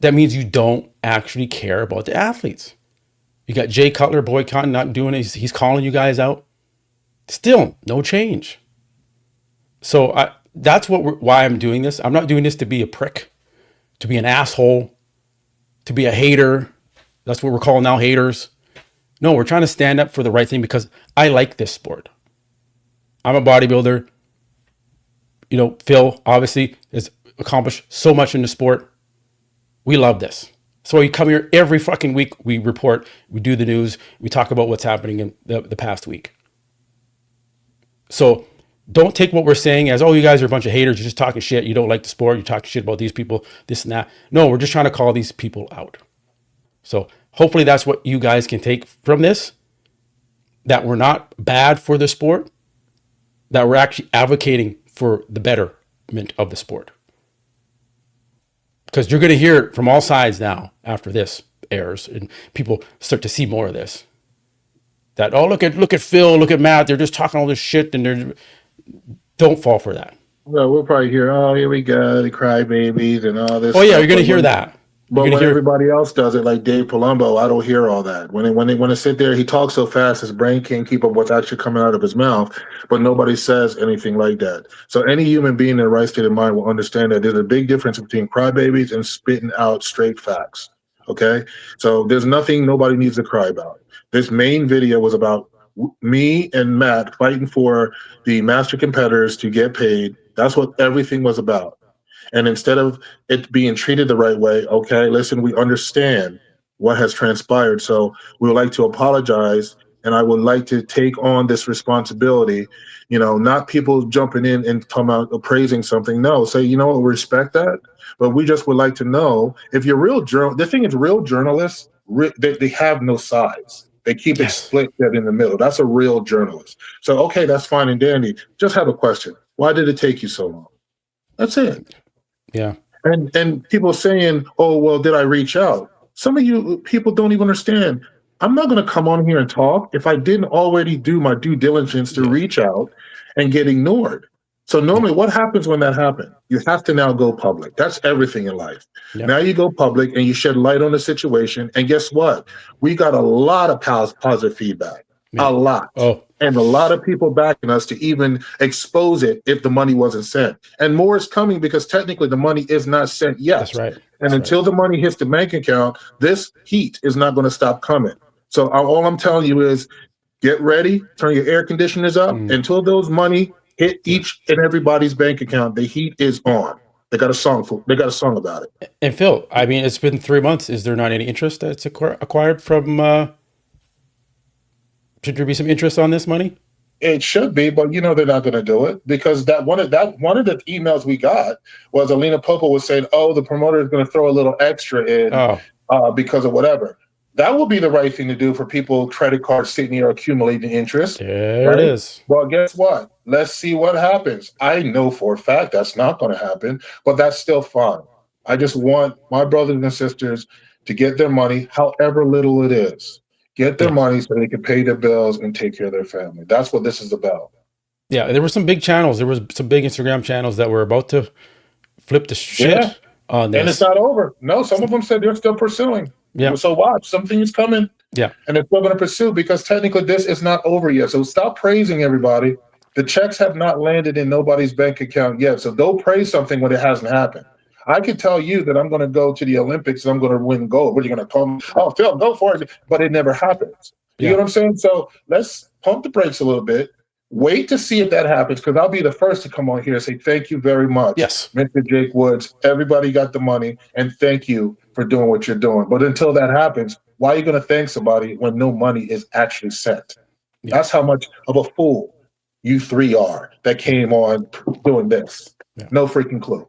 That means you don't actually care about the athletes. You got Jay Cutler boycotting, not doing it. He's calling you guys out. Still, no change. So that's why I'm doing this. I'm not doing this to be a prick, to be an asshole, to be a hater. That's what we're calling now, haters. No, we're trying to stand up for the right thing because I like this sport. I'm a bodybuilder. You know, Phil obviously has accomplished so much in the sport. We love this. So we come here every fucking week. We report, we do the news, we talk about what's happening in the past week. So don't take what we're saying as, oh, you guys are a bunch of haters. You're just talking shit. You don't like the sport. You're talking shit about these people, this and that. No, we're just trying to call these people out. So hopefully that's what you guys can take from this, that we're not bad for the sport, that we're actually advocating for the betterment of the sport. Because you're going to hear it from all sides now after this airs and people start to see more of this. That, oh, look at Phil, look at Matt, they're just talking all this shit, and don't fall for that. Well, we'll probably hear, oh, here we go, the crybabies and all this. Oh yeah, you're going to hear that. But when everybody else does it, like Dave Palumbo, I don't hear all that. When they want to sit there, he talks so fast, his brain can't keep up what's actually coming out of his mouth, but nobody says anything like that. So any human being in the right state of mind will understand that there's a big difference between crybabies and spitting out straight facts, okay? So there's nothing nobody needs to cry about. This main video was about me and Matt fighting for the master competitors to get paid. That's what everything was about. And instead of it being treated the right way, okay, listen, we understand what has transpired. So we would like to apologize, and I would like to take on this responsibility. Not people jumping in and talking about appraising something. No, say, you know what, we respect that, but we just would like to know if you're real journal. The thing is, real journalists, they have no sides. They keep it Yes. split dead in the middle. That's a real journalist. So, okay, that's fine and dandy. Just have a question. Why did it take you so long? That's it. Yeah. And people saying, "Oh, well, did I reach out?" Some of you people don't even understand. I'm not going to come on here and talk if I didn't already do my due diligence to Yeah. reach out and get ignored. So normally, what happens when that happens? You have to now go public. That's everything in life. Yeah. Now you go public and you shed light on the situation. And guess what? We got a lot of positive feedback, Yeah. a lot. Oh, And a lot of people backing us to even expose it if the money wasn't sent. And more is coming because technically the money is not sent yet. that's right. And That's until right. the money hits the bank account, this heat is not going to stop coming. So all I'm telling you is get ready, turn your air conditioners up. Until those money hit each and everybody's bank account, the heat is on. They got a song about it. And Phil, I mean, it's been 3 months. Is there not any interest that's acquired from? Should there be some interest on this money? It should be, but they're not going to do it because one of the emails we got was Alina Popa was saying, "Oh, the promoter is going to throw a little extra in Oh, because of whatever." That will be the right thing to do for people credit cards sitting here accumulating interest, there it right? is. Well, guess what? Let's see what happens. I know for a fact that's not going to happen, but that's still fine. I just want my brothers and sisters to get their money, however little it is. Get their Yes. money so they can pay their bills and take care of their family. That's what this is about. Yeah, there were some big channels. There was some big Instagram channels that were about to flip the shit Yeah. on And it's this. not over. No, some of them said they're still pursuing. Yeah. So watch, something is coming. Yeah. And they're still going to pursue because technically this is not over yet. So stop praising everybody. The checks have not landed in nobody's bank account yet. So don't praise something when it hasn't happened. I can tell you that I'm going to go to the Olympics and I'm going to win gold. What are you going to call me? Oh, Phil, go for it. But it never happens. You Yeah. know what I'm saying? So let's pump the brakes a little bit. Wait to see if that happens because I'll be the first to come on here and say thank you very much, Yes. Mr. Jake Woods. Everybody got the money, and thank you for doing what you're doing. But until that happens, why are you going to thank somebody when no money is actually sent? Yeah. That's how much of a fool you three are that came on doing this. Yeah. No freaking clue.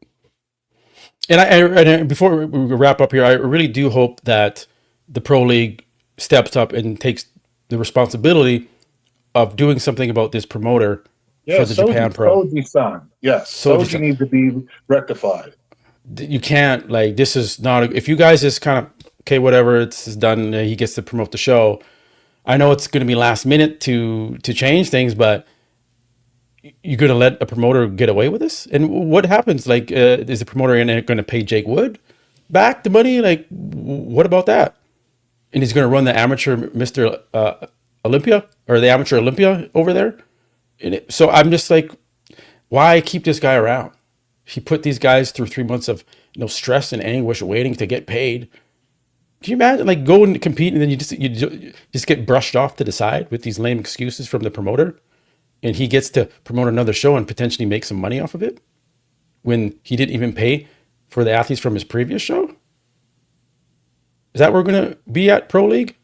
And before we wrap up here, I really do hope that the Pro League steps up and takes the responsibility of doing something about this promoter for the Japan Pro. Soji-san. Yes, Soji-san. Soji needs to be rectified. You can't, like, this is not, if you guys just kind of, okay, whatever, it's done, he gets to promote the show. I know it's going to be last minute to change things, but you're going to let a promoter get away with this? And what happens? Like, is the promoter going to pay Jake Wood back the money? Like, what about that? And he's going to run the amateur Mr. Olympia or the amateur Olympia over there. So I'm just like, why keep this guy around? He put these guys through 3 months of stress and anguish waiting to get paid. Can you imagine, like, go and compete and then you just get brushed off to the side with these lame excuses from the promoter, and he gets to promote another show and potentially make some money off of it when he didn't even pay for the athletes from his previous show? Is that where we're going to be at Pro League?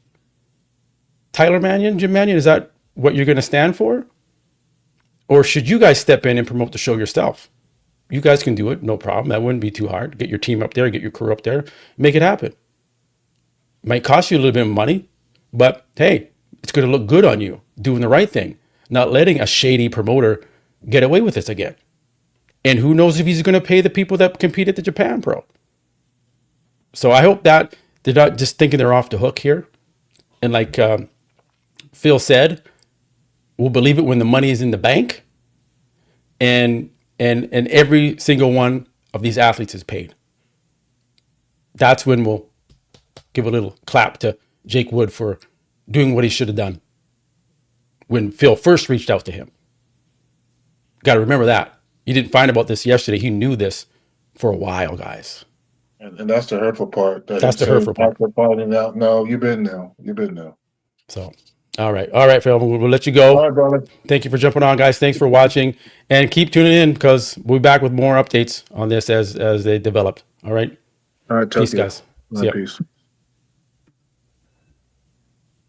Tyler Mannion, Jim Mannion, is that what you're going to stand for? Or should you guys step in and promote the show yourself? You guys can do it, no problem. That wouldn't be too hard. Get your team up there, get your crew up there, make it happen. It might cost you a little bit of money, but hey, it's going to look good on you doing the right thing, not letting a shady promoter get away with this again. And who knows if he's going to pay the people that compete at the Japan Pro. So I hope that they're not just thinking they're off the hook here. And like Phil said, we'll believe it when the money is in the bank and every single one of these athletes is paid. That's when we'll give a little clap to Jake Wood for doing what he should have done when Phil first reached out to him. Got to remember that. He didn't find about this yesterday. He knew this for a while, guys. And that's the hurtful part. That's the hurtful part. After finding out, no, you've been now. So All right, Phil. We'll let you All go. right, brother. Thank you for jumping on, guys. Thanks for watching, and keep tuning in because we'll be back with more updates on this as they develop. All right. All right, Peace, Tokyo. guys. All See right, ya. peace.